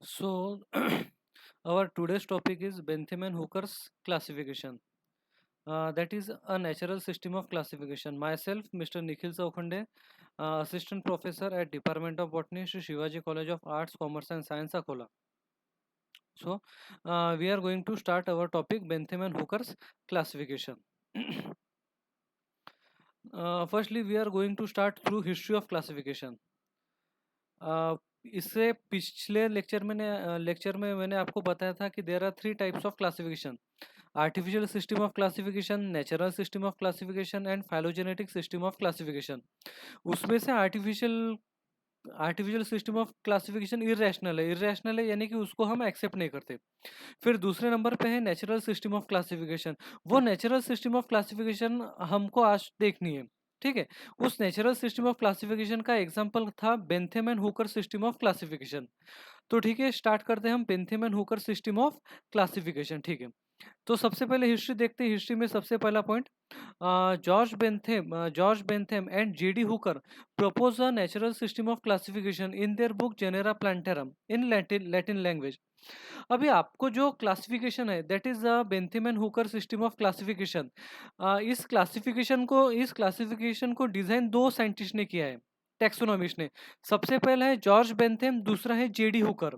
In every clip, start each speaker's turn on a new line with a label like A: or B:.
A: So, our today's topic is Bentham and Hooker's classification. That is a natural system of classification. Myself, Mr. Nikhil Saukhande, Assistant Professor at Department of Botany, Shri Shivaji College of Arts, Commerce and Science, Akola. So, we are going to start our topic Bentham and Hooker's classification. Firstly, we are going to start through history of classification. इससे पिछले lecture में मैंने आपको बताया था कि there are 3 types of classification: artificial system of classification, natural system of classification and phylogenetic system of classification. उसमें से artificial system of classification irrational है यानी कि उसको हम एक्सेप्ट नहीं करते। फिर दूसरे नंबर पे है नेचुरल सिस्टम ऑफ क्लासिफिकेशन। वो नेचुरल सिस्टम ऑफ क्लासिफिकेशन हमको आज देखनी है, ठीक है। उस नेचुरल सिस्टम ऑफ क्लासिफिकेशन का एग्जांपल था Bentham and Hooker system of classification. तो ठीक है, स्टार्ट करते हैं हम Bentham and Hooker system of classification, ठीक है। तो सबसे पहले हिस्ट्री देखते हैं। हिस्ट्री में सबसे पहला point, George Bentham and J D Hooker propose a natural system of classification in their book genera Plantarum in Latin language. अभी आपको जो क्लासिफिकेशन है that is Bentham and Hooker system of classification. इस क्लासिफिकेशन को design दो scientist ने किया है, टैक्सोनॉमिस्ट ने। सबसे पहला है जॉर्ज बेंथम, दूसरा है JD Hooker.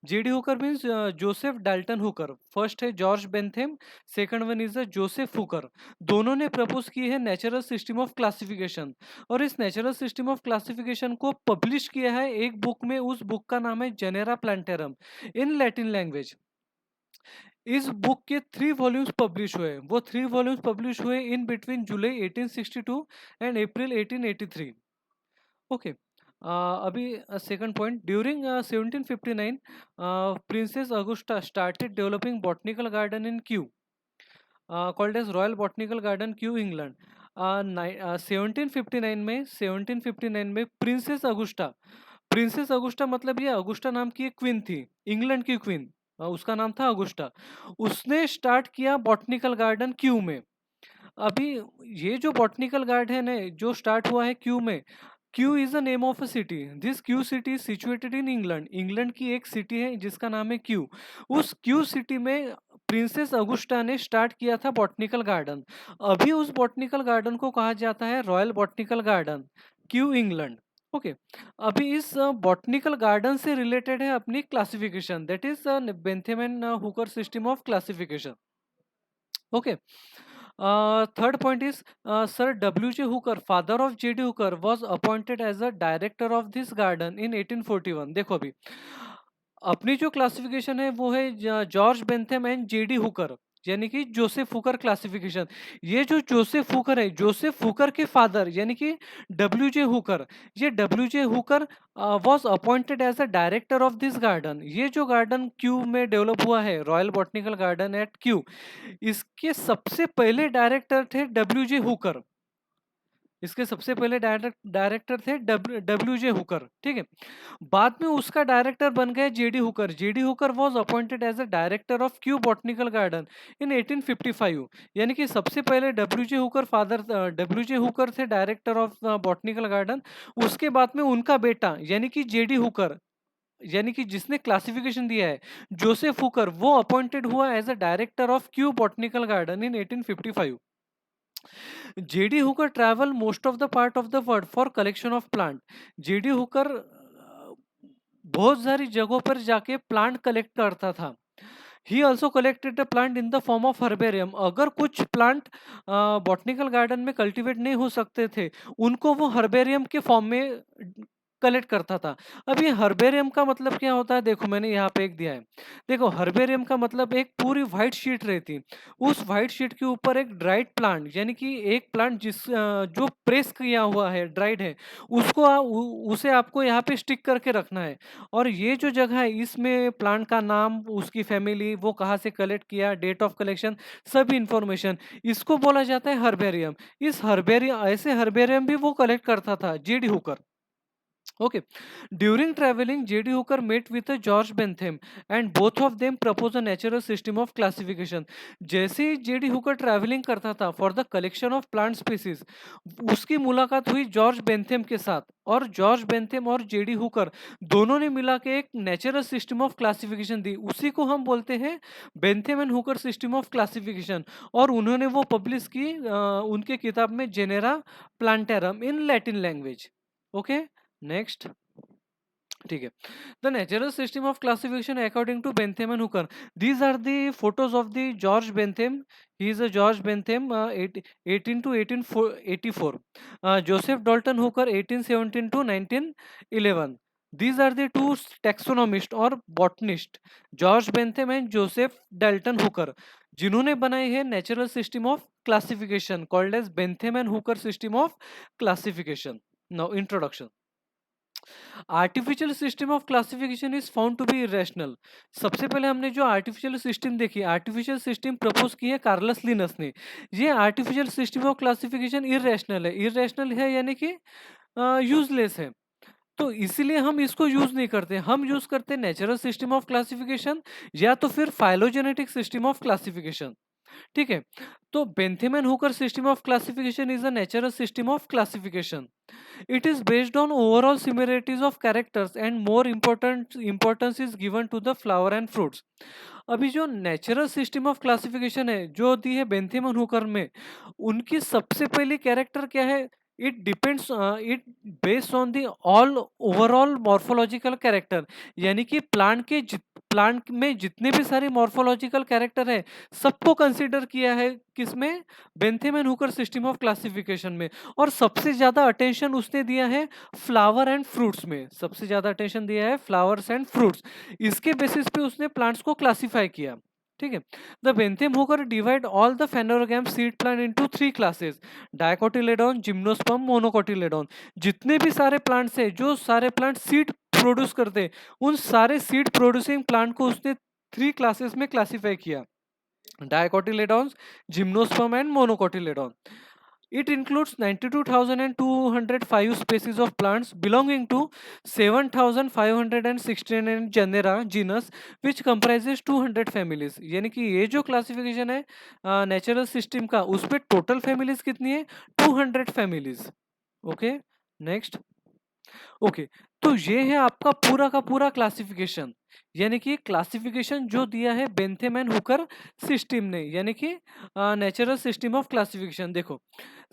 A: JD Hooker means Joseph Dalton Hooker. First है George Bentham, second one is Joseph Hooker. दोनों ने प्रपोज की है नेचुरल सिस्टम ऑफ क्लासिफिकेशन, और इस नेचुरल सिस्टम ऑफ क्लासिफिकेशन को पब्लिश किया है एक बुक में। उस बुक का नाम है genera Plantarum in Latin language. इस बुक के 3 वॉल्यूम्स पब्लिश हुए। वो 3 वॉल्यूम्स पब्लिश हुए in between July 1862 and April 1883। Okay. अभी second point, during 1759 princess Augusta started developing botanical garden in Kew, called as royal botanical garden Kew England. 1759 में princess Agusta मतलब ये Agusta नाम की एक क्वीन थी, इंग्लैंड की क्वीन। उसका नाम था अगुस्टा। उसने स्टार्ट किया बॉटनिकल गार्डन क्यू में। अभी ये जो बॉटनिकल गार्डन है जो स्टार्ट हुआ है क्यू में, Q is the name of a city. This Q city is situated in England. England की एक सिटी है जिसका नाम है क्यू। उस क्यू सिटी में प्रिंसेस अगुस्टा ने स्टार्ट किया था बॉटनिकल गार्डन। अभी उस बॉटनिकल गार्डन को कहा जाता है Royal botanical garden Kew England. Okay. अभी इस बॉटनिकल गार्डन से रिलेटेड है अपनी classification, that is Bentham and Hooker system of classification. Okay. Third point is, Sir W.J. Hooker, father of J.D. Hooker, was appointed as a director of this garden in 1841। देखो अभी अपनी जो classification है वो है George Bentham and J D Hooker, यानी कि Joseph Hooker classification. ये जो जोसेफ हुकर है, जोसेफ हुकर के फादर यानी कि डब्ल्यू जे हुकर, ये W J Hooker was appointed as a director of this garden. ये जो गार्डन क्यू में डेवलप हुआ है, Royal botanical Garden at Kew, इसके सबसे पहले डायरेक्टर थे डब्ल्यू जे हुकर। इसके सबसे पहले डायरेक्टर थे डब्ल्यू जे हुकर, ठीक है। बाद में उसका डायरेक्टर बन गए J D Hooker. JD Hooker was appointed as a director of Kew Botanical garden in 1855। यानी कि सबसे पहले W J Hooker father, W J Hooker थे डायरेक्टर ऑफ बॉटनिकल गार्डन। उसके बाद में उनका बेटा यानी कि जेडी हुकर, यानी कि जिसने क्लासिफिकेशन दिया है, जोसेफ हुकर, वो अपॉइंटेड हुआ as a director of Kew Botanical garden in 1855। J D Hooker travel most of the part of the world for collection of plant. J D Hooker बहुत सारी जगहों पर जाके प्लांट कलेक्ट करता था। He also collected the plant in the form of herbarium. अगर कुछ plant botanical garden में कल्टीवेट नहीं हो सकते थे, उनको वो हर्बेरियम के फॉर्म में कलेक्ट करता था। अब ये हर्बेरियम का मतलब क्या होता है, देखो मैंने यहाँ पे एक दिया है। देखो हर्बेरियम का मतलब एक पूरी व्हाइट शीट रहती, उस व्हाइट शीट के ऊपर एक ड्राइड प्लांट, यानी कि एक प्लांट जो प्रेस किया हुआ है, ड्राइड है, उसको उसे आपको यहाँ पे स्टिक करके रखना है। और ये जो जगह है इसमें प्लांट का नाम, उसकी फैमिली, वो कहाँ से कलेक्ट किया, डेट ऑफ कलेक्शन, सभी इंफॉर्मेशन, इसको बोला जाता है हर्बेरियम। इस हर्बेरियम, ऐसे हर्बेरियम भी वो कलेक्ट करता था JD Hooker. Okay. During traveling, J.D. Hooker met with a George Bentham and both of them proposed a natural system of classification. जैसे ही J.D. Hooker traveling करता था for the collection of plant species, उसकी मुलाकात हुई George Bentham के साथ, और George Bentham और J.D. हुकर दोनों ने मिला के एक नेचुरल सिस्टम ऑफ क्लासिफिकेशन दी। उसी को हम बोलते हैं Bentham and Hooker system of classification, और उन्होंने वो पब्लिश की उनके किताब में Genera Plantarum in Latin language. Okay, next. ठीक है, the natural system of classification according to Bentham and Hooker. These are the photos of the George Bentham. He is a George Bentham 18 to 1884, Joseph Dalton Hooker 1817 to 1911। These are the two taxonomists और botanist, George Bentham and Joseph Dalton Hooker, जिन्होंने बनाई है natural system of classification called as Bentham and Hooker system of classification. Now introduction. Artificial system of classification is found to be irrational. सबसे पहले हमने जो artificial system देखी, artificial system propose की है कार्लस लिनस ने। ये artificial system of classification irrational है। इरेशनल है यानी कि यूजलेस है, तो इसीलिए हम इसको यूज नहीं करते। हम यूज करते हैं नेचुरल सिस्टम ऑफ क्लासिफिकेशन या तो फिर फाइलोजेनेटिक सिस्टम ऑफ क्लासिफिकेशन। ठीक है, तो Bentham and Hooker system of classification is a natural system of classification. It is based on overall similarities of characters and more importance is given to the flower and fruits. अभी जो natural system of classification है जो दी है Bentham और Hooker में, उनकी सबसे पहली कैरेक्टर क्या है? It depends, it based on the all overall morphological character, यानी कि प्लांट में जितने भी सारे मॉर्फोलॉजिकल कैरेक्टर है सबको कंसीडर किया है किसमें? Bentham and Hooker system of classification में। और सबसे ज्यादा अटेंशन उसने दिया है फ्लावर एंड फ्रूट्स में, सबसे ज्यादा अटेंशन दिया है फ्लावर्स एंड फ्रूट्स। इसके बेसिस पे उसने प्लांट्स को क्लासिफाई किया। ठीक है, the Bentham Hooker divide all the phanerogam seed plant into 3 classes, dicotyledon, gymnosperm, monocotyledon. जितने भी सारे प्लांट्स है, जो सारे प्लांट सीड प्रोड्यूस करते हैं, उन सारे सीड प्रोड्यूसिंग प्लांट को उसने 3 क्लासेस में क्लासिफाई किया, dicotyledons, gymnosperm and monocotyledon. It includes 92,205 species of plants belonging to 7,516 genera genus which comprises 200 families। यानी कि ये जो क्लासिफिकेशन है नेचुरल सिस्टम का, उस पे टोटल फैमिलीज कितनी है? 200 फैमिलीज। Okay, next. ओके, तो ये है आपका पूरा का पूरा क्लासिफिकेशन, यानी कि क्लासिफिकेशन जो दिया है बेंथम एंड हुकर सिस्टम ने, यानी कि नेचुरल सिस्टम ऑफ क्लासिफिकेशन। देखो,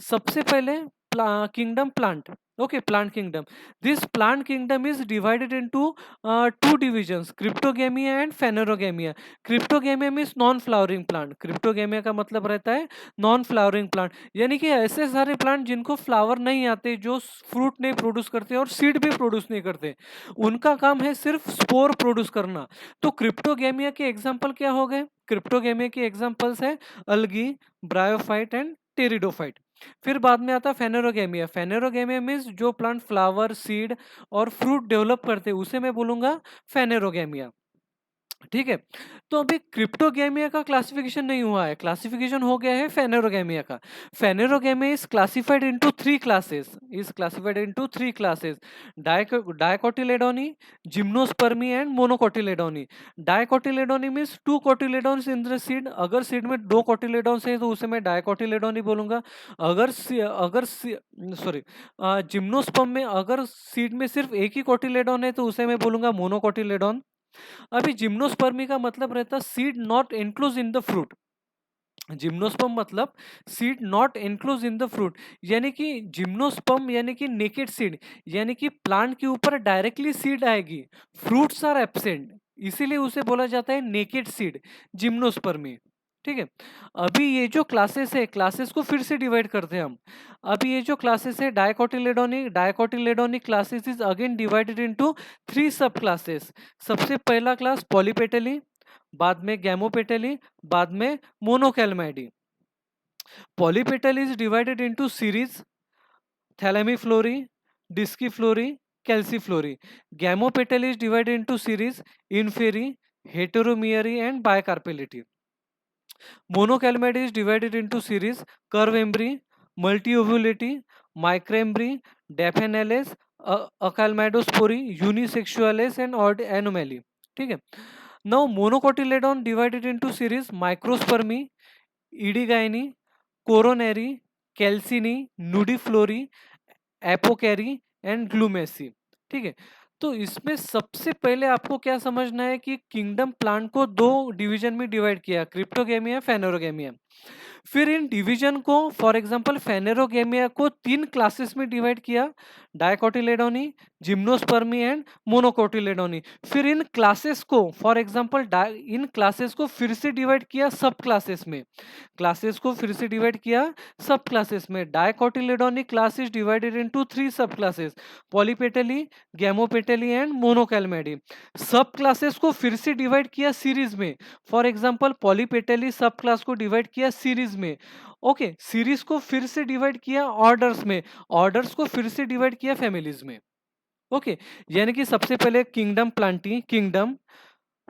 A: सबसे पहले kingdom plant. Okay, plant kingdom. This plant kingdom is divided into 2 divisions, cryptogamia and phanerogamia. Cryptogamia means non flowering plant. Cryptogamia का मतलब रहता है नॉन फ्लावरिंग प्लांट, यानी कि ऐसे सारे प्लांट जिनको फ्लावर नहीं आते, जो फ्रूट नहीं प्रोड्यूस करते और सीड भी प्रोड्यूस नहीं करते, उनका काम है सिर्फ स्पोर प्रोड्यूस करना। तो क्रिप्टोगेमिया के एग्जांपल क्या हो गए? क्रिप्टोगेमिया के एग्जांपल्स है अल्गी, ब्रायोफाइट एंड टेरिडोफाइट। फिर बाद में आता फेनेरोगेमिया। फेनेरोगेमिया मीन्स जो प्लांट फ्लावर, सीड और फ्रूट डेवलप करते हैं, उसे मैं बोलूंगा फेनेरोगेमिया। ठीक है, तो अभी क्रिप्टोगेमिया का क्लासिफिकेशन नहीं हुआ है, क्लासिफिकेशन हो गया है फेनेरोगेमिया का। Phanerogamia is classified into 3 classes, is classified into 3 classes, dicotyledonae, gymnospermae and monocotyledonae. Dicotyledonae means 2 cotyledons in the seed. अगर सीड में 2 कोटिलेडोन्स है तो उसे मैं डाइकोटिलेडोनी बोलूंगा। अगर सॉरी, जिम्नोस्पर्म में अगर सीड में सिर्फ एक ही कोटिलेडोन है तो उसे मैं बोलूंगा मोनोकोटिलेडोन। अभी जिम्नोस्पर्मी का मतलब रहता है seed not enclose in the fruit. Gymnosperm मतलब seed not enclose in the fruit, यानी कि जिम्नोस्पर्म यानी कि नेकेड सीड, यानी कि प्लांट के ऊपर डायरेक्टली सीड आएगी, फ्रूट्स आर एब्सेंट, इसीलिए उसे बोला जाता है नेकेड सीड, जिम्नोस्पर्मी। ठीक है, अभी ये जो क्लासेस है, क्लासेस को फिर से डिवाइड करते हैं हम। अभी ये जो क्लासेस है dicotyledonic classes is again divided into 3 sub classes. सबसे पहला क्लास पॉलीपेटली, बाद में गैमोपेटली, बाद में monochlamydeae. Polypetal is divided into series, thalamiflorae, disciflorae, calyciflorae. Gamopetal is divided into series, इनफेरी, heteromerae and bicarpellatae. Monocalmate is divided into series, curve embry, multiovulity, microembry, Daphanales, achlamydosporeae, unisexuales and anomalae. ठीक है। Now monocotyledon divided into series microspermae, इडिगाइनी, coronarieae, calycinae, nudiflorae, apocarpae and glumaceae. ठीक है। तो इसमें सबसे पहले आपको क्या समझना है कि किंगडम प्लांट को दो डिवीजन में डिवाइड किया, क्रिप्टोगेमिया, फेनोरोगेमिया। फिर इन डिवीजन को, फॉर एग्जांपल फेनेरोगेमिया को तीन क्लासेस में डिवाइड किया, डायकोटिलेडोनी, जिम्नोस्पर्मी एंड मोनोकोटिलेडोनी। फिर इन क्लासेस को, फॉर एग्जांपल इन क्लासेस को फिर से डिवाइड किया सब क्लासेस में, क्लासेस को फिर से डिवाइड किया सब क्लासेस में। Dicotyledonae class is divided into three sub classes, polypetalae, gamopetalae and monochlamydeae. Sub classes को फिर से डिवाइड किया सीरीज में, फॉर एग्जांपल पॉलीपेटली सब क्लास को डिवाइड किया सीरीज में। ओके, सीरीज को फिर से डिवाइड किया ऑर्डर्स में, ऑर्डर्स को फिर से डिवाइड किया फैमिलीज में। ओके, यानी कि सबसे पहले किंगडम प्लांटी, किंगडम,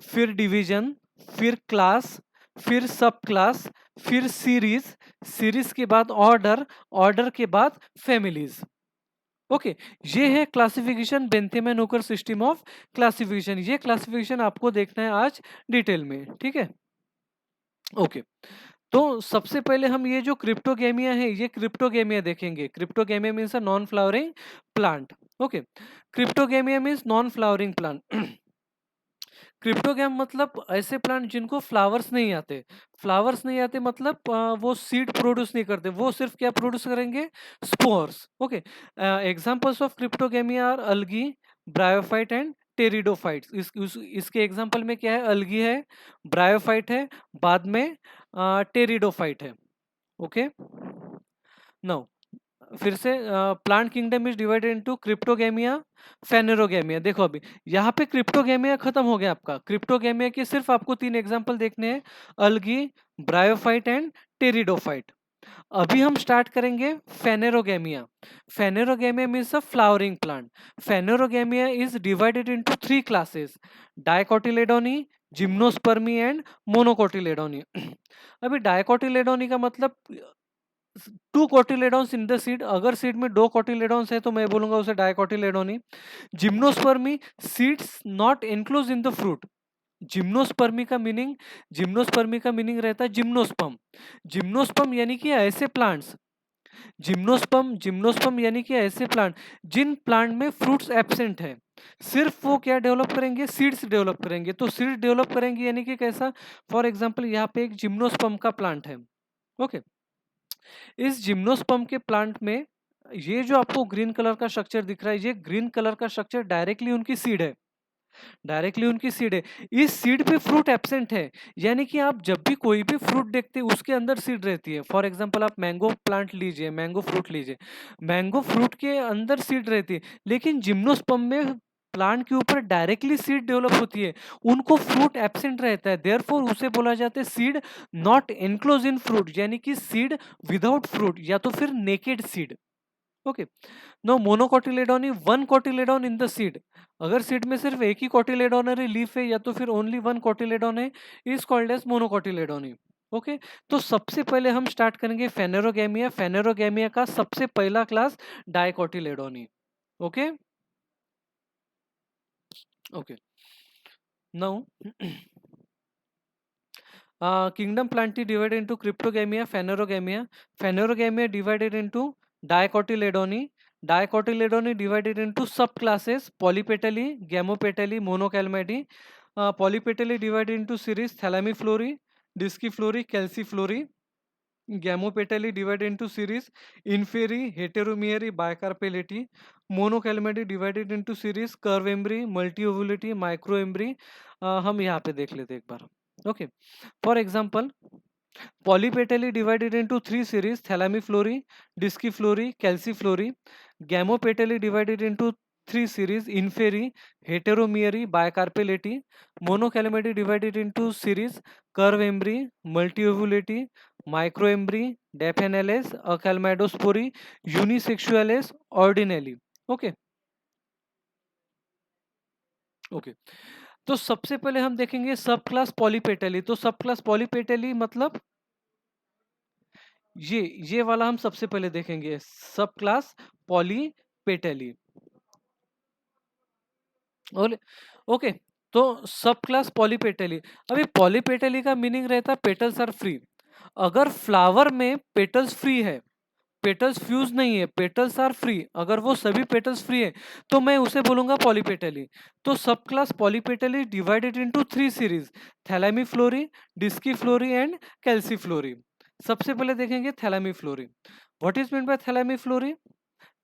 A: फिर डिवीजन, फिर क्लास, फिर सब क्लास, फिर सीरीज, सीरीज के बाद ऑर्डर, ऑर्डर के बाद फैमिलीज। ओके, ये है classification, Bentham and Hooker system of classification. ये क्लासिफिकेशन आपको देखना है आज डिटेल में। ठीक है। ओके, तो सबसे पहले हम ये जो क्रिप्टोगेमिया है, ये क्रिप्टोगेमिया देखेंगे। Cryptogamia means a non flowering plant. Okay, cryptogamia means non flowering plant. Cryptogam मतलब ऐसे प्लांट जिनको फ्लावर्स नहीं आते। फ्लावर्स नहीं आते मतलब वो सीड प्रोड्यूस नहीं करते, वो सिर्फ क्या प्रोड्यूस करेंगे, spores. Okay, examples of cryptogamia are algae, bryophyte and pteridophytes. इसके एग्जांपल में क्या है, अलगी है, ब्रायोफाइट है, बाद में टेरिडोफाइट है। ओके, नाउ फिर से plant kingdom is divided into cryptogamia, phanerogamia. देखो अभी यहाँ पे क्रिप्टोगेमिया खत्म हो गया आपका। क्रिप्टोगेमिया के सिर्फ आपको तीन एग्जांपल देखने हैं, अलगी, ब्रायोफाइट एंड टेरिडोफाइट। अभी हम स्टार्ट करेंगे phanerogamia. Phanerogamia means a flowering plant. Phanerogamia is divided into three classes, dicotyledonae, gymnospermae and monocotyledonae. अभी डायकोटिलेडोनी का मतलब two cotyledons in the seed, अगर सीड में दो कोटिलेडॉन्स है तो मैं बोलूंगा उसे dicotyledonae. Gymnospermae, seeds not enclose in the fruit. Gymnospermae का मीनिंग, जिम्नोस्पर्मी का मीनिंग रहता है जिम्नोस्पम। जिम्नोस्पम यानी कि ऐसे प्लांट्स, जिम्नोस्पम, जिम्नोस्पम यानी कि ऐसे प्लांट जिन प्लांट में फ्रूट्स एब्सेंट है, सिर्फ वो क्या डेवलप करेंगे, सीड्स डेवलप करेंगे। तो सीड्स डेवलप करेंगे यानी कि कैसा, फॉर एग्जांपल यहाँ पे एक जिम्नोस्पम का प्लांट है। ओके, इस जिम्नोस्पर्म के प्लांट में ये जो आपको ग्रीन कलर का स्ट्रक्चर दिख रहा है, ये ग्रीन कलर का स्ट्रक्चर डायरेक्टली उनकी सीड है, डायरेक्टली उनकी सीड है। इस सीड पे फ्रूट एब्सेंट है, यानी कि आप जब भी कोई भी फ्रूट देखते हैं उसके अंदर सीड रहती है। फॉर एग्जांपल आप मैंगो प्लांट लीजिए, मैंगो फ्रूट लीजिए, मैंगो फ्रूट के अंदर सीड रहती है, लेकिन जिम्नोस्पर्म में प्लांट के ऊपर डायरेक्टली सीड डेवलप होती है, उनको फ्रूट एब्सेंट रहता है, देयरफॉर उसे बोला जाता है seed not enclose in fruit, यानी कि सीड विदाउट फ्रूट या तो फिर naked seed. Okay, no monocotyledonae, one cotyledon in the seed. अगर सीड में सिर्फ एक ही कोटिलेडोनरी लीफ है या तो फिर ओनली वन कोटिलेडोन है, इज कॉल्ड एज मोनोकोटिलेडोनी। ओके, तो सबसे पहले हम स्टार्ट करेंगे फेनेरोगेमिया। फेनेरोगेमिया का सबसे पहला class dicotyledonae. Okay, okay, now kingdom plant is divided into cryptogamia, phanerogamia. Phanerogamia divided into dicotyledony. Dicotyledony divided into subclasses, polypetally, gamopetally, monocalmady. Polypetally divided into series, thalamiflory, disciflory, calciflory. Gamopetally divided into series, inferi, heteromery, bicarpellity. Monocalmady divided into series, curvembry, multiovulity, microembry. हम यहाँ पे देख लेते हैं एक बार। Okay, for example polypetally divided into three series, thalamiflory, disciflory, calciflory. Gamopetally divided into three series, inferi, heteromery, bicarpellity. Monocalmady divided into series, curvembry, multiovulity, microembry, daphanales, acalmadospory, unisexuales, ordinally. Okay, okay, तो सबसे पहले हम देखेंगे सब class पॉलीपेटली। तो सब class पॉलीपेटली मतलब ये वाला हम सबसे पहले देखेंगे, सब क्लास पॉलीपेटली। ओले ओके। तो सब क्लास पॉलीपेटली। अभी पॉलीपेटली का मीनिंग रहता है पेटल्स आर फ्री। अगर फ्लावर में पेटल्स फ्री है, पेटल्स फ्यूज नहीं है, पेटल्स आर फ्री, अगर वो सभी पेटल्स फ्री है, तो मैं उसे बोलूंगा पॉलीपेटली। तो सब class polypetalae divided into three series, thalamiflorae, disciflorae and calyciflorae. सबसे पहले देखेंगे thalamiflorae. What is mean by thalamiflorae?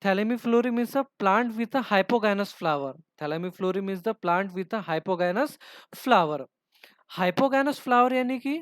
A: Thalamiflory means a plant with a hypogynous flower. Thalamiflory means the plant with a hypogynous flower. Hypogynous flower यानी कि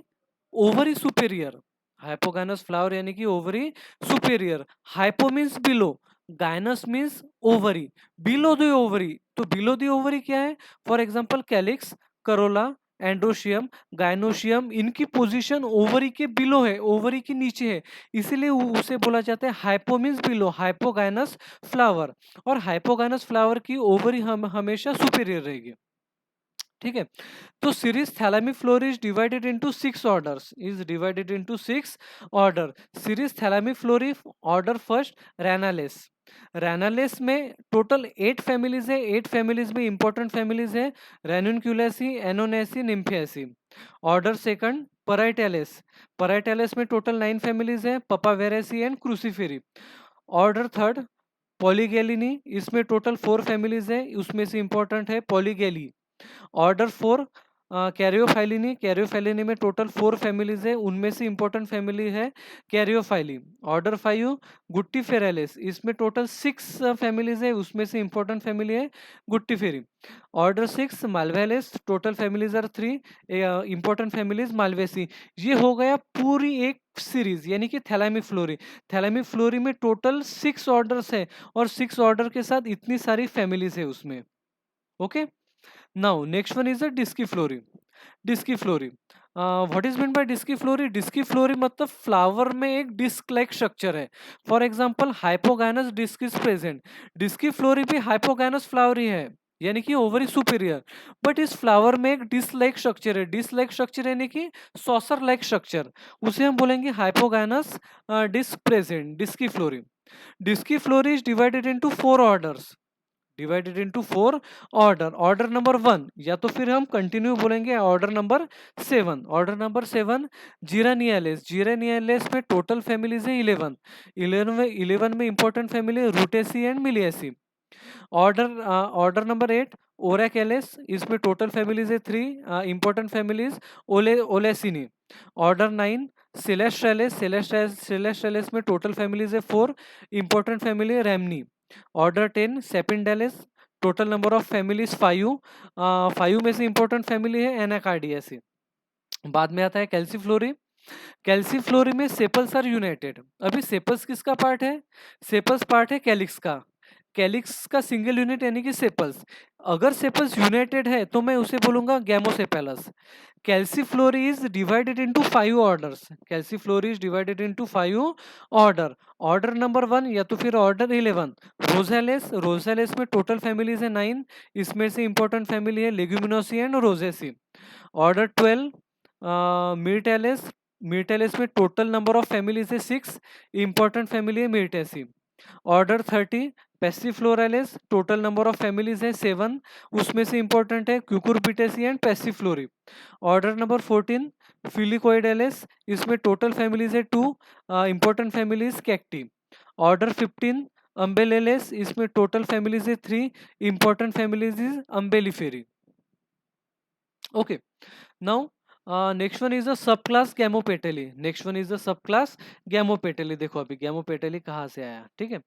A: ovary superior. Hypogynous flower यानी कि ovary superior. Hypo means below, gynous means ovary, below the ovary. तो below the ovary क्या है? For example calyx, corolla, androecium, gynoecium, इनकी position ovary के below है, ओवरी के नीचे है, इसीलिए उसे बोला जाता है hypo means below, hypogynous flower. और हाइपोगाइनस फ्लावर की ओवरी हम हमेशा सुपेरियर रहेगी। ठीक है। तो series thalamiflorae is divided into six orders, is divided into six order. Series thalamiflorae order first ranales. Ranales में टोटल 8 फैमिलीज है। 8 फैमिलीज में इंपॉर्टेंट फैमिलीज है ranunculaceae, annonaceae, nymphaeaceae. Order second parietales. Parietales में total 9 families है, papaveraceae and cruciferae. Order third polygalineae, इसमें total 4 families है, उसमें से इंपॉर्टेंट है पॉलीगेली। ऑर्डर 4 कैरियोफाइलिनी। कैरियोफाइलिनी में टोटल 4 फैमिलीज है, उनमें से इंपॉर्टेंट फैमिली है कैरियोफाइली। ऑर्डर 5 गुट्टीफेरालिस, इसमें टोटल 6 फैमिलीज है, उसमें से इंपॉर्टेंट फैमिली है guttiferae. Order 6 malvales, total families are 3, important families malvaceae. ये हो गया पूरी एक सीरीज यानी कि थैलामीफ्लोरी। थैलामीफ्लोरी में टोटल 6 ऑर्डर्स है और 6 ऑर्डर के साथ इतनी सारी फैमिलीज है उसमें। Okay. Now, next one is a disciflory. Disciflory. What is meant by disciflory? Disciflory मतलब फ्लावर में एक डिस्क लाइक स्ट्रक्चर है। For example hypogynous disc is present. डिस्कीफ्लोरी भी हाइपोगाइनस फ्लावर ही है, यानी कि ओवरी सुपीरियर। बट इस फ्लावर में एक डिस्क लाइक स्ट्रक्चर है। डिस्क लाइक स्ट्रक्चर यानी कि सॉसर लाइक स्ट्रक्चर, उसे हम बोलेंगे hypogynous disc present, डिस्कीफ्लोरी। डिस्कीफ्लोरी is divided into 4 orders, divided into 4 order. Order number 1 या तो फिर हम कंटिन्यू बोलेंगे order number 7। Order number 7 geraniales. Geraniales में टोटल फैमिलीज है 11। 11 में इंपॉर्टेंट फैमिली है rutaceae and meliaceae. Order order number 8 olacales, इसमें टोटल फैमिलीज है 3, important families olacineae. Order 9 celastrales. Celastrales में टोटल फैमिलीज है 4, इंपॉर्टेंट फैमिली है rhamneae. Order 10 sapindales, total number of families 5, 5 में से इंपॉर्टेंट फैमिली है एनाकार्डियासी। बाद में आता है कैल्सीफ्लोरी। कैल्सीफ्लोरी में सेपल्स आर यूनाइटेड। अभी सेपल्स किसका पार्ट है? सेपल्स पार्ट है कैलिक्स का। कैलिक्स का सिंगल यूनिट यानी कि सेपल्स। अगर सेपल्स यूनाइटेड है तो मैं उसे बोलूंगा gamosepalous. Calyciflorae is divided into 5 orders. Calyciflorae is divided into 5 order. Order number 1 या तो फिर ऑर्डर 11 रोजेलेस। रोजेलेस में टोटल फैमिलीज है 9, इसमें से इंपॉर्टेंट फैमिली है Leguminosae and Rosaceae. Order 12 Myrtales. Myrtales में टोटल नंबर ऑफ फैमिलीज है 6, इंपॉर्टेंट फैमिली है Myrtaceae. Order 30 Passiflorales, total number of families है 7, उसमें से इंपॉर्टेंट है Cucurbitaceae and Passifloreae. Order number 14 Ficoidales, इसमें टोटल फैमिलीज है 2, important families Cacteae. Order 15 Umbellales, इसमें टोटल फैमिलीज है 3, important families is Umbelliferae. Okay. Now next one is the sub class Gamopetalae. Next one is the sub class Gamopetalae. देखो अभी गैमोपेटेली कहाँ से आया, ठीक है।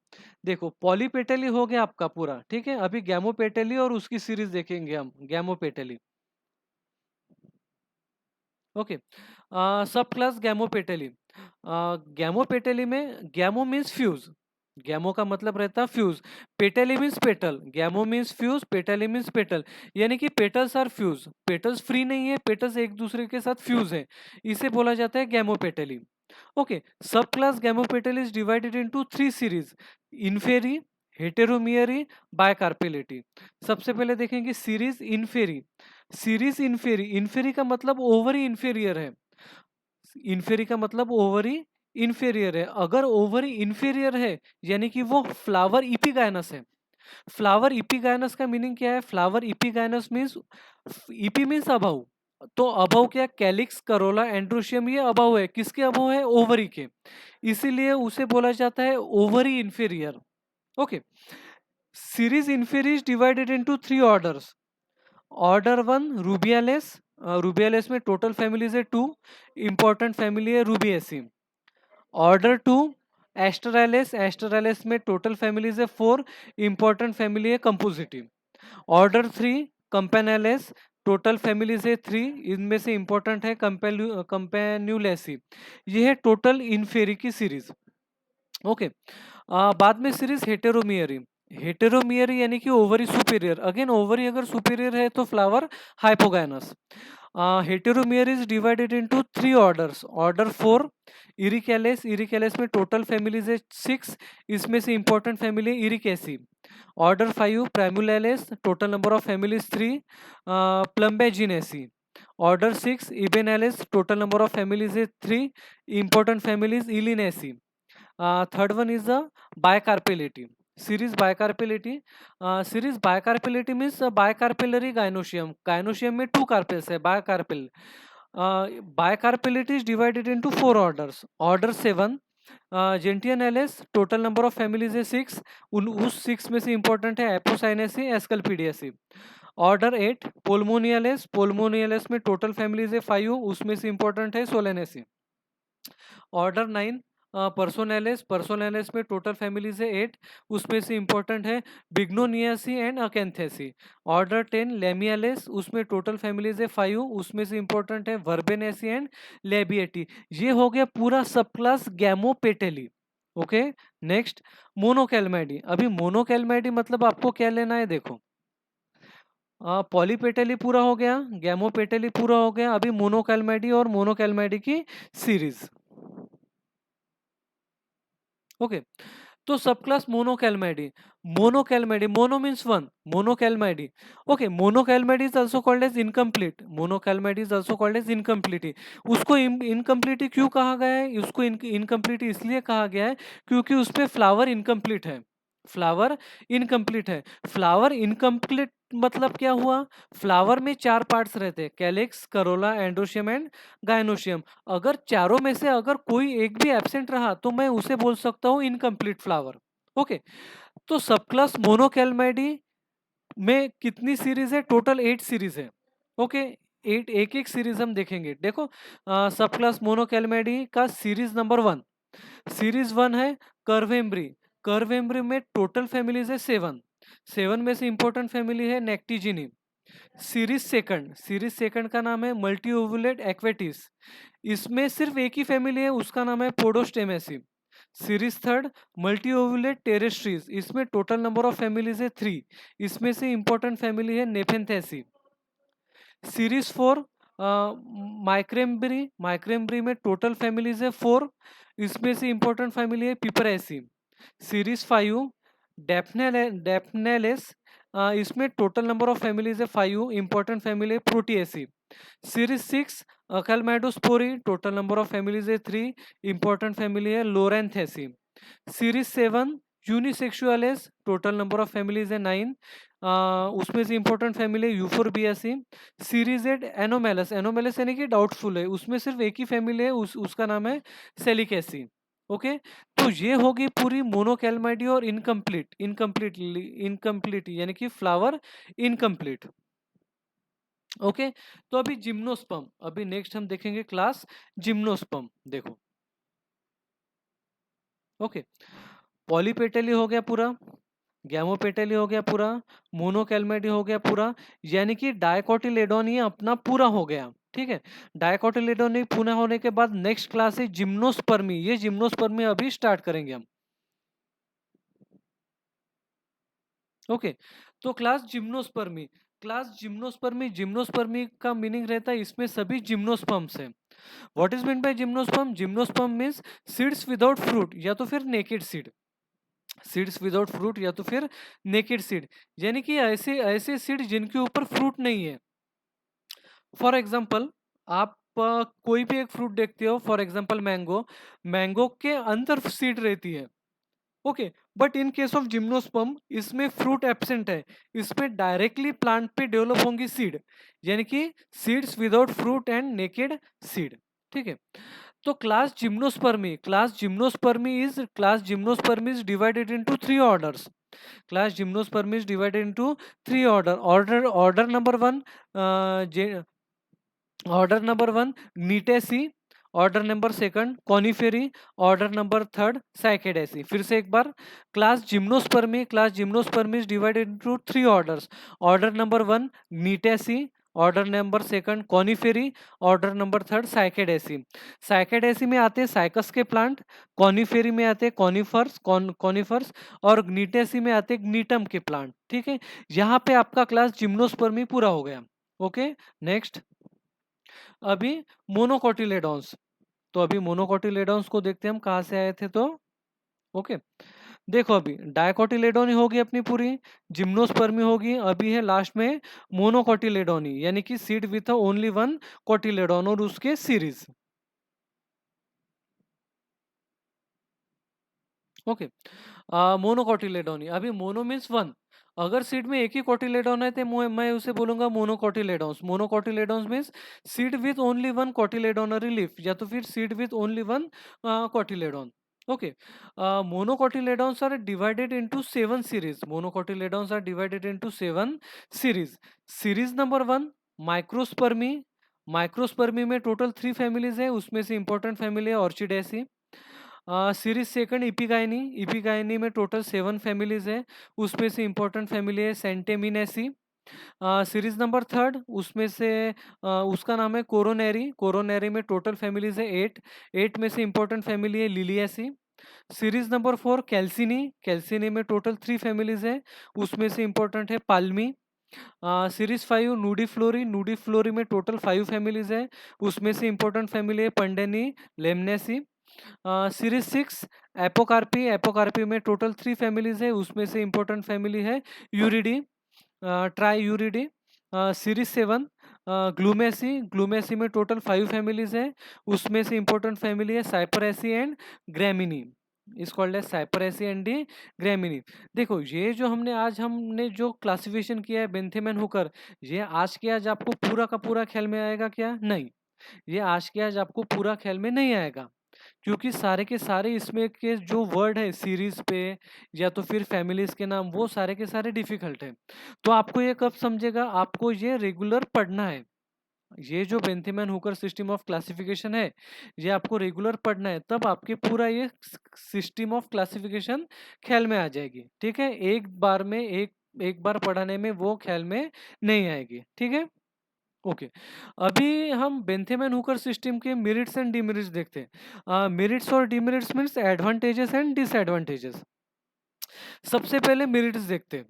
A: देखो पॉलीपेटेली हो गया आपका पूरा, ठीक है। अभी गैमोपेटेली और उसकी सीरीज देखेंगे हम, गैमोपेटेली। ओके। Sub class गैमोपेटेली। गैमोपेटेली में गैमो मीन्स फ्यूज। गैमो का मतलब रहता है fuse. Petalae means petal. Gamo means fuse, petalae means petal, यानी कि petals are fuse. Petals free नहीं है, पेटल्स एक दूसरे के साथ फ्यूज है, इसे बोला जाता है Gamopetalae. Okay. Sub class Gamopetalae is divided into 3 series, इनफेरी, Heteromerae, Bicarpellatae. सबसे पहले देखेंगे सीरीज इनफेरी। सीरीज इनफेरी, इनफेरी का मतलब ओवरी इंफेरियर है। इन्फेरी का मतलब ओवरी इंफेरियर है। अगर ओवरी इंफेरियर है यानी कि वो फ्लावर इपिगाइनस है। फ्लावर इपिगाइनस का मीनिंग क्या है? Flower epigynous means, EP means above, तो अबव क्या? कैलिक्स, करोला, एंड्रोशियम, ये अबव है। किसके अबव है? ओवरी के, इसीलिए उसे बोला जाता है ovary inferior. Okay. Series inferior divided into 3 orders. Order 1 रूबियालेस, रूबियालेस में टोटल फैमिलीज है 2, इंपॉर्टेंट फैमिली है रूबिएसी। ऑर्डर 2 एस्टरैलिस, एस्टरैलिस में टोटल फैमिलीज है 4, इंपॉर्टेंट फैमिली है कंपोजिटिव। ऑर्डर 3 कंपेनेलेस, टोटल फैमिलीज है 3, इनमें से इंपॉर्टेंट है कंपेन्यूलेसी। ये है टोटल इनफेरी की सीरीज। ओके। बाद में सीरीज हेटेरोमियरी। हेटेरोमियरी यानी कि ओवरी सुपीरियर। अगेन ओवरी अगर सुपीरियर है तो flower hypogynous. Heteromerae is divided into 3 orders. Order 4 Ericales, Ericales में टोटल फैमिलीज है 6, इसमें से इंपॉर्टेंट फैमिली है Ericaceae. Order 5 Primulales, total number of families 3, Plumbaginaceae. Order 6 Ebenales, total number of families है 3, important families Ebenaceae. Third one is the Bicarpellatae, series bicarpellity. Series bicarpellity means bicarpellary gynoecium. Gynoecium में 2 carpels है, bicarpel. Bicarpellity is divided into 4 orders. Order 7 Gentianales, total number of families है 6, उस 6 में से important है Apocynaceae, एस्कल्पीडियासी। Order 8 पोल्मोनियलिस, पोल्मोनियलिस में total families है 5, उसमें से इंपॉर्टेंट है सोलेनेसी। ऑर्डर 9 पर्सोनेलिस, पर्सोनेलिस में टोटल फैमिलीज है 8, उसमें से इंपॉर्टेंट है बिग्नोनियासी एंड अकेंथेसी। ऑर्डर 10 लेमियालिस, उसमें टोटल फैमिलीज है 5, उसमें से इंपॉर्टेंट है वर्बेनेसी एंड लेबिएटी। ये हो गया पूरा सब क्लास गैमोपेटेली। ओके। नेक्स्ट मोनोकैलमैडी। अभी मोनोकैलमैडी मतलब आपको क्या लेना है, देखो पॉलीपेटेली पूरा हो गया, गैमोपेटेली पूरा हो गया, अभी मोनोकैलमैडी और मोनोकैलमैडी की सीरीज। ओके। तो सब class Monochlamydeae. Monochlamydeae, mono means one, Monochlamydeae. Okay, Monochlamydeae is also called as incomplete, Monochlamydeae is also called as Incompletae. उसको इनकम्प्लीटी क्यों कहा गया है? उसको इनकम्प्लीटी इसलिए कहा गया है क्योंकि उसपे फ्लावर इनकम्प्लीट है, फ्लावर इनकम्प्लीट है। फ्लावर इनकम्प्लीट मतलब क्या हुआ? फ्लावर में 4 पार्ट्स रहते हैं, calyx, corolla, androecium and gynoecium. अगर चारों में से अगर कोई एक भी एब्सेंट रहा तो मैं उसे बोल सकता हूँ इनकम्प्लीट फ्लावर। ओके। तो सब क्लास मोनोकैलमैडी में कितनी सीरीज है? टोटल 8 सीरीज है। ओके। 8, एक एक सीरीज हम देखेंगे। देखो सब क्लास मोनोकैलमैडी का सीरीज नंबर 1, सीरीज 1 है कर्वेम्ब्री। कर्वेम्ब्री में टोटल फैमिलीज है 7, 7 में से इंपॉर्टेंट फैमिली है नेक्टिजिनी। सीरीज सेकंड, सीरीज सेकंड का नाम है मल्टी ओवुलेट एक्वेटिस, इसमें सिर्फ एक ही फैमिली है, उसका नाम है पोडोस्टेमेसी। सीरीज थर्ड मल्टी ओवुलेट टेरेस्ट्रीज, इसमें टोटल नंबर ऑफ फैमिलीज है 3, इसमें से इंपॉर्टेंट फैमिली है नेफेंथेसी। सीरीज 4 माइक्रेम्ब्री, माइक्रेम्ब्री में टोटल फैमिलीज है 4, इसमें से इंपॉर्टेंट फैमिली है पिपरेसी। सीरीज 5 डेप्नेलेस, इसमें टोटल नंबर ऑफ फैमिलीज है 5, इंपॉर्टेंट फैमिली है Proteaceae. Series 6 Achlamydosporeae, total number of families है 3, इंपॉर्टेंट फैमिली है Loranthaceae. Series 7 Unisexuales, total number of families है 9, उसमें से इंपॉर्टेंट फैमिली है यूफोरबियासी। सीरीज 8 एनोमेलस, एनोमेलस यानी कि डाउटफुल है, उसमें सिर्फ एक ही फैमिली है, उसका नाम है सेलिकेसी। ओके। तो ये होगी पूरी मोनोकैलमैडी और इनकम्प्लीट, इनकम्प्लीट यानी कि फ्लावर इनकम्प्लीट। ओके। तो अभी जिम्नोस्पर्म, अभी नेक्स्ट हम देखेंगे क्लास जिम्नोस्पर्म। देखो ओके, पॉलीपेटली हो गया पूरा, गैमोपेटली हो गया पूरा, मोनोकैलमैडी हो गया पूरा, यानी कि डायकोटिलेडोन ये अपना पूरा हो गया। ठीक है, डायकोटिलेडोन पूरा होने के बाद नेक्स्ट क्लास है जिम्नोस्पर्मी। ये जिम्नोस्पर्मी अभी स्टार्ट करेंगे हम। ओके। तो class gymnospermae, class gymnospermae, gymnospermae का मीनिंग रहता है इसमें सभी जिम्नोस्पर्म्स हैं। What is mean bye gymnosperm? Gymnosperm means seeds without fruit या तो फिर naked seed, seeds without fruit या तो फिर नेकेड सीड, यानी कि ऐसे ऐसे सीड जिनके ऊपर फ्रूट नहीं है। फॉर एग्जाम्पल आप कोई भी एक फ्रूट देखते हो, फॉर एग्जाम्पल मैंगो, मैंगो के अंदर सीड रहती है। Okay, but in case of gymnosperm इसमें फ्रूट एब्सेंट है, इसमें डायरेक्टली प्लांट पे डेवलप होंगी सीड, यानी कि seeds without fruit and naked seed. ठीक है, तो class gymnospermy is divided into three orders. Class gymnospermy is divided into three order number one, order number one Gnetaceae, order number second Coniferae, order number third Cycadaceae. फिर से एक बार, class Gymnospermae is divided into three orders. Order number one Gnetaceae, order number second Coniferae, order number third Cycadaceae. Cycadaceae में आते हैं cycas के plant, कॉनिफेरी में आते हैं कॉनिफर्स और ग्नीटेसी में आते हैं ग्नीटम के प्लांट। ठीक है, यहाँ पे आपका क्लास जिम्नोस्पर्मी पूरा हो गया। ओके, नेक्स्ट अभी मोनोकोटिलेडॉन्स। तो अभी मोनोकोटिलेडॉन्स को देखते हैं हम कहाँ से आए थे। तो ओके, देखो अभी डायकोटिलेडोनी होगी अपनी पूरी, जिम्नोस्पर्मी होगी, अभी है लास्ट में मोनोकोटिलेडोनी, यानी कि seed with only one cotyledon और उसके सीरीज। ओके, मोनोकोटिलेडोनी, अभी मोनो मीन्स वन, अगर सीड में एक ही कोटिलेडोन है तो मैं उसे बोलूंगा monocotyledons. Monocotyledons means seed with only one cotyledonary leaf, या तो फिर seed with only one cotyledon. Okay, monocotyledons are divided into seven series. Monocotyledons are divided into seven series. Series number one Microspermae. Microspermae में total three families है, उसमें से important family है ऑर्चिडेसी। Series second इपिगाइनी, इपिगाइनी में total seven families है, उसमें से important family है सेंटेमिनेसी। सीरीज नंबर थर्ड, उसमें से उसका नाम है कोरोनेरी, कोरोनेरी में टोटल फैमिलीज है एट, एट में से इंपॉर्टेंट फैमिली है लिलियासी। सीरीज नंबर फोर कैल्सिनी, कैल्सिनी में टोटल थ्री फैमिलीज है, उसमें से इंपॉर्टेंट है पाल्मी। सीरीज फाइव नूडीफ्लोरी, नूडीफ्लोरी में टोटल फाइव फैमिलीज है, उसमें से इंपॉर्टेंट फैमिली है पंडेनी लेमनेसी। सीरीज सिक्स एपोकार्पी, एपोकार्पी में टोटल थ्री फैमिलीज है, उसमें से इंपॉर्टेंट फैमिली है यूरिडी, Triurideae. Series seven Glumaceae, Glumaceae में टोटल फाइव फैमिलीज है, उसमें से इंपॉर्टेंट फैमिली है Cyperaceae and Gramineae, is called as Cyperaceae and the Gramineae. देखो ये जो हमने जो क्लासिफिकेशन किया है बेंथेमैन हुकर, ये आज के आज आपको पूरा का पूरा ख्याल में आएगा क्या? नहीं, ये आज के आज आपको पूरा ख्याल में नहीं आएगा, क्योंकि सारे के सारे इसमें के जो वर्ड है सीरीज पे या तो फिर फैमिलीज के नाम, वो सारे के सारे डिफिकल्ट है। तो आपको ये कब समझेगा, आपको ये रेगुलर पढ़ना है, ये जो बेंथेमैन हुकर सिस्टम ऑफ क्लासिफिकेशन है ये आपको रेगुलर पढ़ना है, तब आपके पूरा ये सिस्टम ऑफ क्लासिफिकेशन ख्याल में आ जाएगी। ठीक है, एक बार में एक बार पढ़ाने में वो ख्याल में नहीं आएगी। ठीक है, ओके। अभी हम बेंथेमैन हुकर सिस्टम के मेरिट्स एंड डिमेरिट्स देखते हैं। मेरिट्स और demerits means advantages and disadvantages. सबसे पहले मेरिट्स देखते हैं,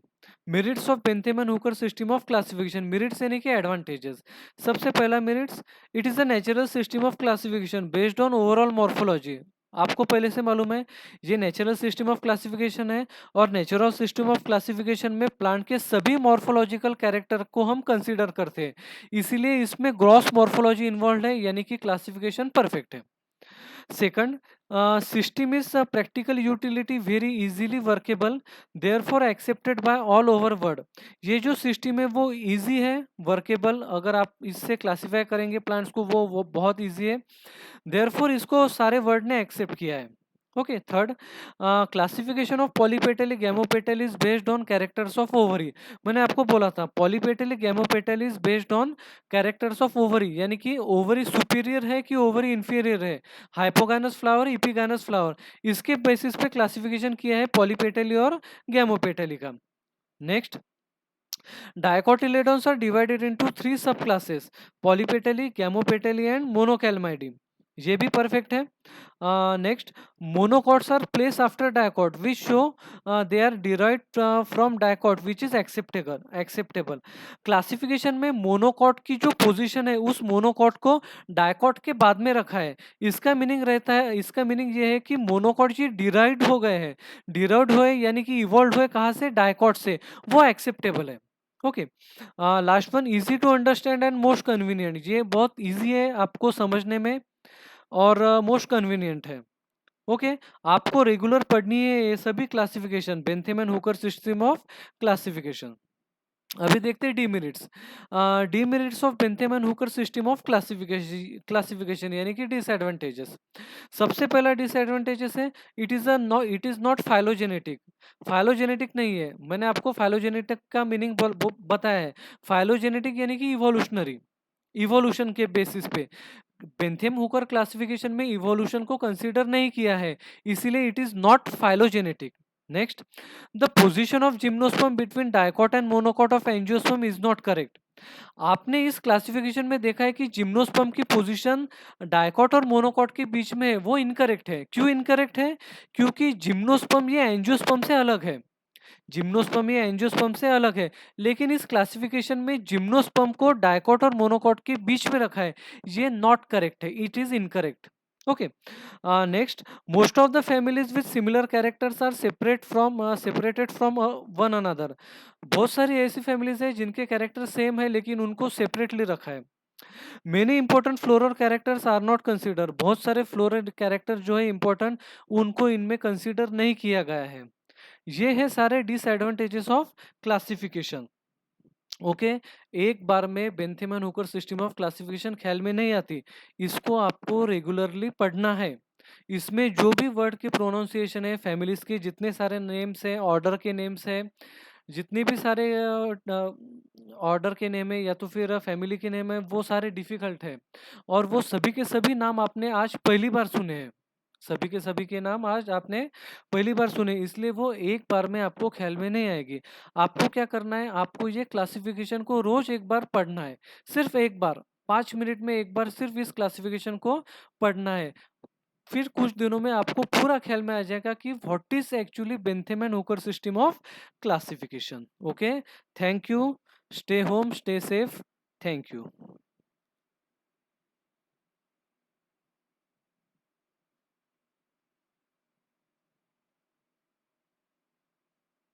A: merits of Bentham and Hooker system of classification. Merits यानी कि एडवांटेजेस। सबसे पहला merits, it is a natural system of classification based on overall morphology. आपको पहले से मालूम है ये नेचुरल सिस्टम ऑफ क्लासिफिकेशन है, और नेचुरल सिस्टम ऑफ क्लासिफिकेशन में प्लांट के सभी मॉर्फोलॉजिकल कैरेक्टर को हम कंसीडर करते हैं, इसीलिए इसमें ग्रॉस मॉर्फोलॉजी इन्वॉल्व है, यानी कि क्लासिफिकेशन परफेक्ट है। Second, system is a practical utility very easily workable, therefore accepted by all over world। ये जो सिस्टम है वो इजी है, वर्केबल, अगर आप इससे क्लासीफाई करेंगे प्लांट्स को वो बहुत इजी है, therefore इसको सारे वर्ल्ड ने एक्सेप्ट किया है। Okay, third, classification of Polypetalae Gamopetalae is based on characters of ovary. मैंने आपको बोला था Polypetalae Gamopetalae is based on characters of ovary, यानी कि ओवरी सुपीरियर है कि ओवरी इंफीरियर है, हाइपोगाइनस फ्लावर इपिगाइनस फ्लावर, इसके बेसिस पे क्लासिफिकेशन किया है पॉलीपेटली और गैमोपेटली का। Next, dicotyledons are divided into three subclasses, polypetally, gammopetally and monocalmidae। ये भी परफेक्ट है। Next, monocots are place after dicot which show they are derived from dicot which is acceptable. Classification में monocot की जो position है उस monocot को dicot के बाद में रखा है, इसका मीनिंग रहता है, इसका मीनिंग ये है कि मोनोकॉट ये डिराइव्ड हो गए हैं, डिराइव्ड हुए यानी कि इवॉल्व हुए कहाँ से, डायकॉट से, वो एक्सेप्टेबल है। Okay, last one easy to understand and most convenient. ये बहुत इजी है आपको समझने में और मोस्ट कन्वीनियंट है। ओके, आपको रेगुलर पढ़नी है ये सभी classification, Bentham and Hooker system of classification. अभी देखते हैं demerits. Demerits of Bentham and Hooker system of classification यानी कि डिसएडवांटेजेस। सबसे पहला डिसएडवांटेजेस है, it is not phylogenetic. Phylogenetic नहीं है। मैंने आपको फाइलोजेनेटिक का मीनिंग बताया है। फाइलोजेनेटिक यानी कि इवोल्यूशनरी, इवोल्यूशन के बेसिस पे। बेंथम हुकर क्लासिफिकेशन में इवोल्यूशन को कंसीडर नहीं किया है, इसीलिए it is not phylogenetic. Next, the position of gymnosperm between dicot and monocot of angiosperm is not correct. आपने इस क्लासिफिकेशन में देखा है कि जिम्नोस्पर्म की पोजीशन डायकॉट और मोनोकॉट के बीच में है, वो इनकरेक्ट है। क्यों इनकरेक्ट है? क्योंकि जिम्नोस्पर्म ये एंजियोस्पर्म से अलग है। जिम्नोस्पर्म या एंजियोस्पर्म से अलग है, लेकिन इस क्लासिफिकेशन में जिम्नोस्पर्म को डायकॉट और मोनोकॉट के बीच में रखा है। ये नॉट करेक्ट है, it is incorrect. Okay, next, most of the families with similar characters are separated from one another. बहुत सारी ऐसी फैमिलीज है जिनके कैरेक्टर सेम है लेकिन उनको सेपरेटली रखा है। Many important floral characters are not consider. बहुत सारे फ्लोरल कैरेक्टर जो है इंपॉर्टेंट, उनको इनमें कंसिडर नहीं किया गया है। ये है सारे डिसएडवांटेजेस ऑफ क्लासिफिकेशन। ओके, एक बार में Bentham and Hooker system of classification ख्याल में नहीं आती, इसको आपको रेगुलरली पढ़ना है। इसमें जो भी वर्ड की प्रोनाउंसिएशन है, फैमिलीज के जितने सारे नेम्स हैं, ऑर्डर के नेम्स हैं, जितने भी सारे ऑर्डर के नेम है या तो फिर फैमिली के नेम है, वो सारे डिफिकल्ट है। और वो सभी के सभी नाम आपने आज पहली बार सुने हैं। सभी के सभी के नाम आज आपने पहली बार सुने, इसलिए वो एक बार में आपको ख्याल में नहीं आएगी। आपको क्या करना है, आपको ये क्लासिफिकेशन को रोज एक बार पढ़ना है। सिर्फ एक बार, 5 मिनट में एक बार सिर्फ इस क्लासिफिकेशन को पढ़ना है। फिर कुछ दिनों में आपको पूरा ख्याल में आ जाएगा कि what is actually Bentham and Hooker system of classification. Okay, thank you. Stay home, stay safe. Thank you.